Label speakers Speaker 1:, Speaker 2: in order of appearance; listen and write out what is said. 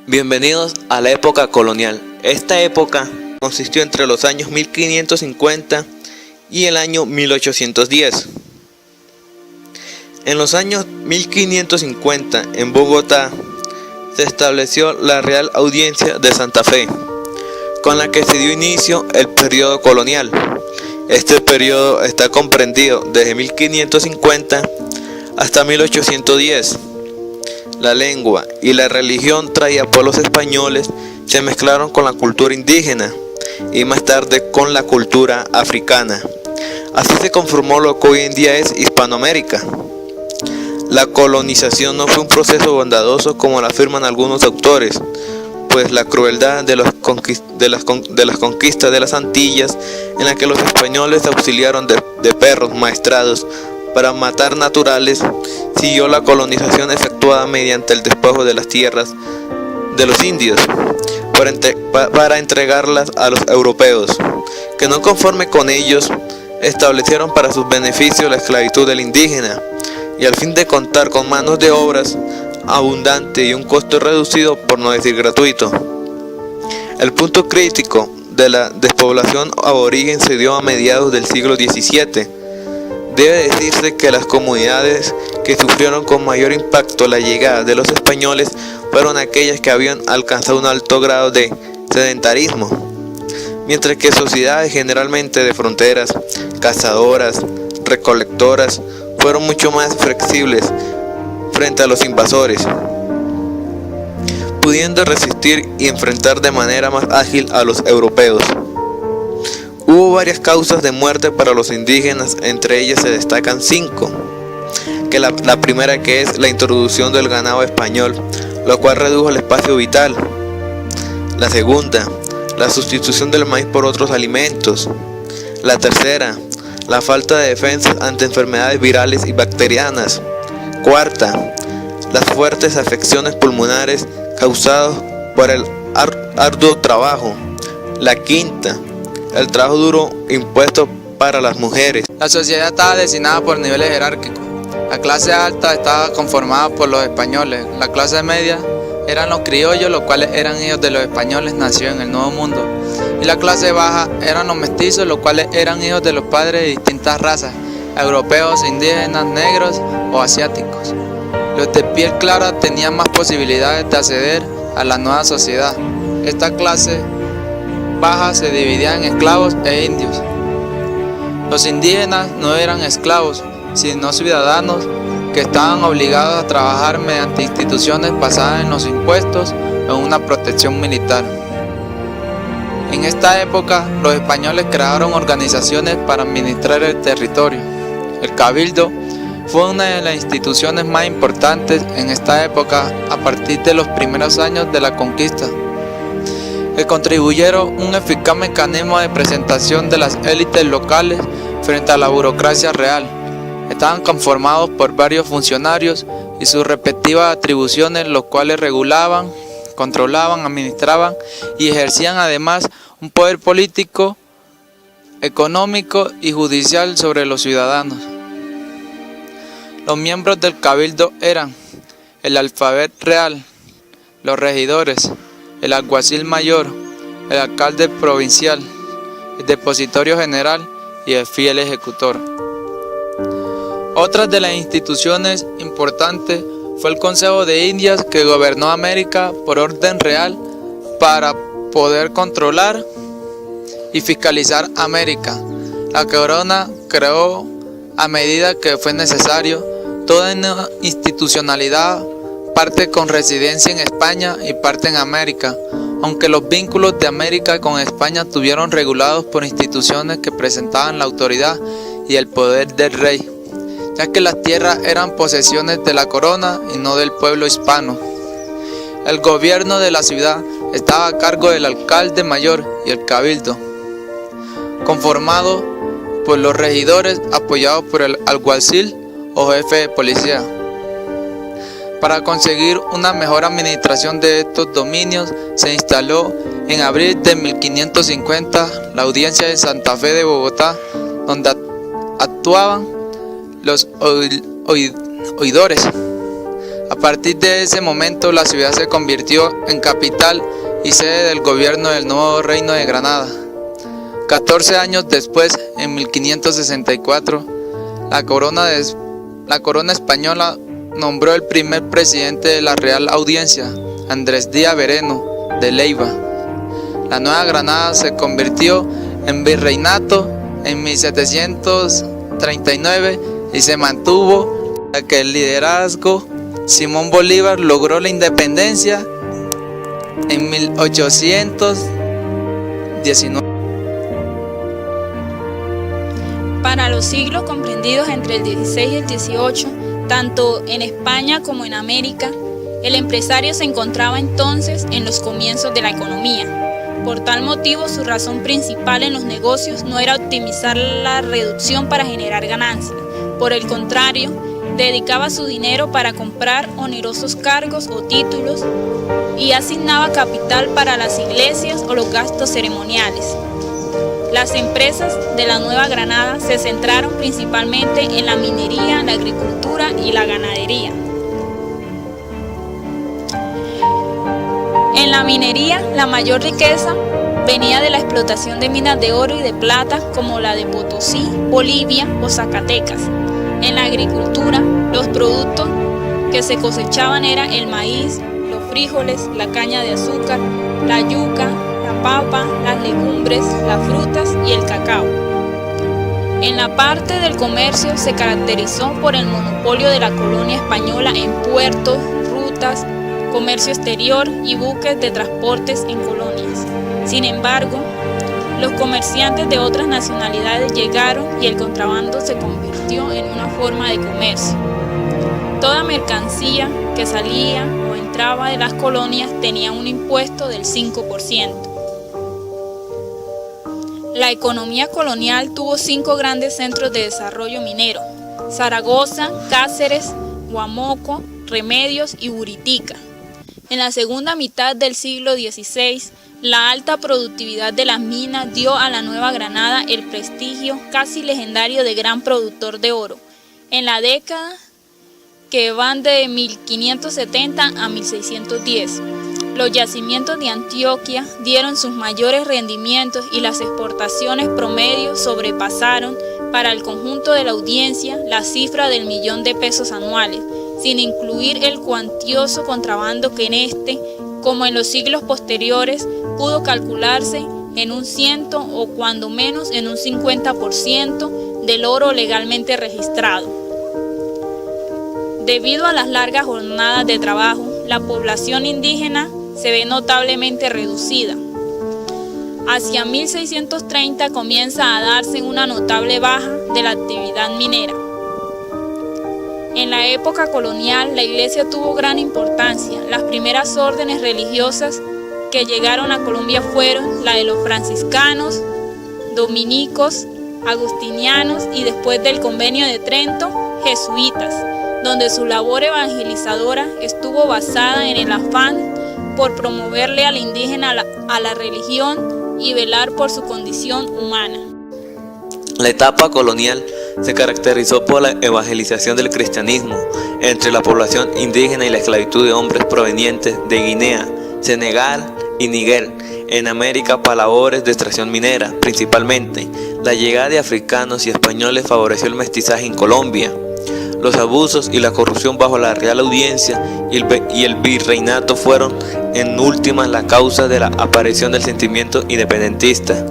Speaker 1: Bienvenidos a la época colonial. Esta época consistió entre los años 1550 y el año 1810. En los años 1550, en Bogotá, se estableció la Real Audiencia de Santa Fe, con la que se dio inicio el periodo colonial. Este periodo está comprendido desde 1550 hasta 1810. La lengua y la religión traída por los españoles se mezclaron con la cultura indígena y más tarde con la cultura africana. Así se conformó lo que hoy en día es Hispanoamérica. La colonización no fue un proceso bondadoso como lo afirman algunos autores, pues la crueldad de las conquistas de las Antillas, en la que los españoles auxiliaron de perros maestrados para matar naturales, siguió la colonización efectuada mediante el despojo de las tierras de los indios para entregarlas a los europeos, que no conforme con ellos, establecieron para sus beneficios la esclavitud del indígena, y al fin de contar con manos de obras abundante y un costo reducido, por no decir gratuito. El punto crítico de la despoblación aborigen se dio a mediados del siglo XVII. Debe decirse que las comunidades que sufrieron con mayor impacto la llegada de los españoles fueron aquellas que habían alcanzado un alto grado de sedentarismo, mientras que sociedades generalmente de fronteras, cazadoras, recolectoras, fueron mucho más flexibles frente a los invasores, pudiendo resistir y enfrentar de manera más ágil a los europeos. Hubo varias causas de muerte para los indígenas, entre ellas se destacan 5. La primera, que es la introducción del ganado español, lo cual redujo el espacio vital. La segunda, la sustitución del maíz por otros alimentos. La tercera, la falta de defensas ante enfermedades virales y bacterianas. Cuarta, las fuertes afecciones pulmonares causadas por el arduo trabajo. La quinta, el trabajo duro impuesto para las mujeres.
Speaker 2: La sociedad estaba designada por niveles jerárquicos. La clase alta estaba conformada por los españoles. La clase media eran los criollos, los cuales eran hijos de los españoles nacidos en el Nuevo Mundo. Y la clase baja eran los mestizos, los cuales eran hijos de los padres de distintas razas, europeos, indígenas, negros o asiáticos. Los de piel clara tenían más posibilidades de acceder a la nueva sociedad. Esta clase baja se dividía en esclavos e indios. Los indígenas no eran esclavos, sino ciudadanos que estaban obligados a trabajar mediante instituciones basadas en los impuestos o en una protección militar. En esta época, los españoles crearon organizaciones para administrar el territorio. El Cabildo fue una de las instituciones más importantes en esta época a partir de los primeros años de la conquista, que contribuyeron un eficaz mecanismo de presentación de las élites locales frente a la burocracia real. Estaban conformados por varios funcionarios y sus respectivas atribuciones, los cuales regulaban, controlaban, administraban y ejercían además un poder político, económico y judicial sobre los ciudadanos. Los miembros del Cabildo eran el alfabet real, los regidores, el alguacil mayor, el alcalde provincial, el depositorio general y el fiel ejecutor. Otras de las instituciones importantes fue el Consejo de Indias, que gobernó América por orden real para poder controlar y fiscalizar América. La corona creó, a medida que fue necesario, toda una institucionalidad, parte con residencia en España y parte en América, aunque los vínculos de América con España estuvieron regulados por instituciones que presentaban la autoridad y el poder del rey, ya que las tierras eran posesiones de la corona y no del pueblo hispano. El gobierno de la ciudad estaba a cargo del alcalde mayor y el cabildo, conformado por los regidores apoyados por el alguacil o jefe de policía. Para conseguir una mejor administración de estos dominios, se instaló en abril de 1550 la Audiencia de Santa Fe de Bogotá, donde actuaban los oidores, A partir de ese momento la ciudad se convirtió en capital y sede del gobierno del nuevo Reino de Granada. 14 años después, en 1564, la corona española nombró el primer presidente de la Real Audiencia, Andrés Díaz Bereno de Leiva. La Nueva Granada se convirtió en virreinato en 1739 y se mantuvo hasta que el liderazgo Simón Bolívar logró la independencia en 1819.
Speaker 3: Para los siglos comprendidos entre el 16 y el 18, tanto en España como en América, el empresario se encontraba entonces en los comienzos de la economía. Por tal motivo, su razón principal en los negocios no era optimizar la reducción para generar ganancias. Por el contrario, dedicaba su dinero para comprar onerosos cargos o títulos y asignaba capital para las iglesias o los gastos ceremoniales. Las empresas de la Nueva Granada se centraron principalmente en la minería, la agricultura y la ganadería. En la minería, la mayor riqueza venía de la explotación de minas de oro y de plata como la de Potosí, Bolivia o Zacatecas. En la agricultura, los productos que se cosechaban eran el maíz, los frijoles, la caña de azúcar, la yuca, la papa, las legumbres, las frutas y el cacao. En la parte del comercio se caracterizó por el monopolio de la colonia española en puertos, rutas, comercio exterior y buques de transportes en colonias. Sin embargo, los comerciantes de otras nacionalidades llegaron y el contrabando se convirtió en una forma de comercio. Toda mercancía que salía o entraba de las colonias tenía un impuesto del 5%. La economía colonial tuvo 5 grandes centros de desarrollo minero: Zaragoza, Cáceres, Huamoco, Remedios y Buritica. En la segunda mitad del siglo XVI, la alta productividad de las minas dio a la Nueva Granada el prestigio casi legendario de gran productor de oro. En la década que van de 1570 a 1610, los yacimientos de Antioquia dieron sus mayores rendimientos y las exportaciones promedio sobrepasaron para el conjunto de la audiencia la cifra del $1.000.000 anuales, sin incluir el cuantioso contrabando que en este, como en los siglos posteriores, pudo calcularse en un 100 o cuando menos en un 50% del oro legalmente registrado. Debido a las largas jornadas de trabajo, la población indígena se ve notablemente reducida. Hacia 1630 comienza a darse una notable baja de la actividad minera. En la época colonial, la iglesia tuvo gran importancia. Las primeras órdenes religiosas que llegaron a Colombia fueron la de los franciscanos, dominicos, agustinianos y después del Convenio de Trento, jesuitas, donde su labor evangelizadora estuvo basada en el afán por promoverle al indígena a la religión y velar por su condición humana.
Speaker 1: La etapa colonial se caracterizó por la evangelización del cristianismo entre la población indígena y la esclavitud de hombres provenientes de Guinea, Senegal y Níger en América para labores de extracción minera. Principalmente, la llegada de africanos y españoles favoreció el mestizaje en Colombia. Los abusos y la corrupción bajo la Real Audiencia y el virreinato fueron en últimas la causa de la aparición del sentimiento independentista.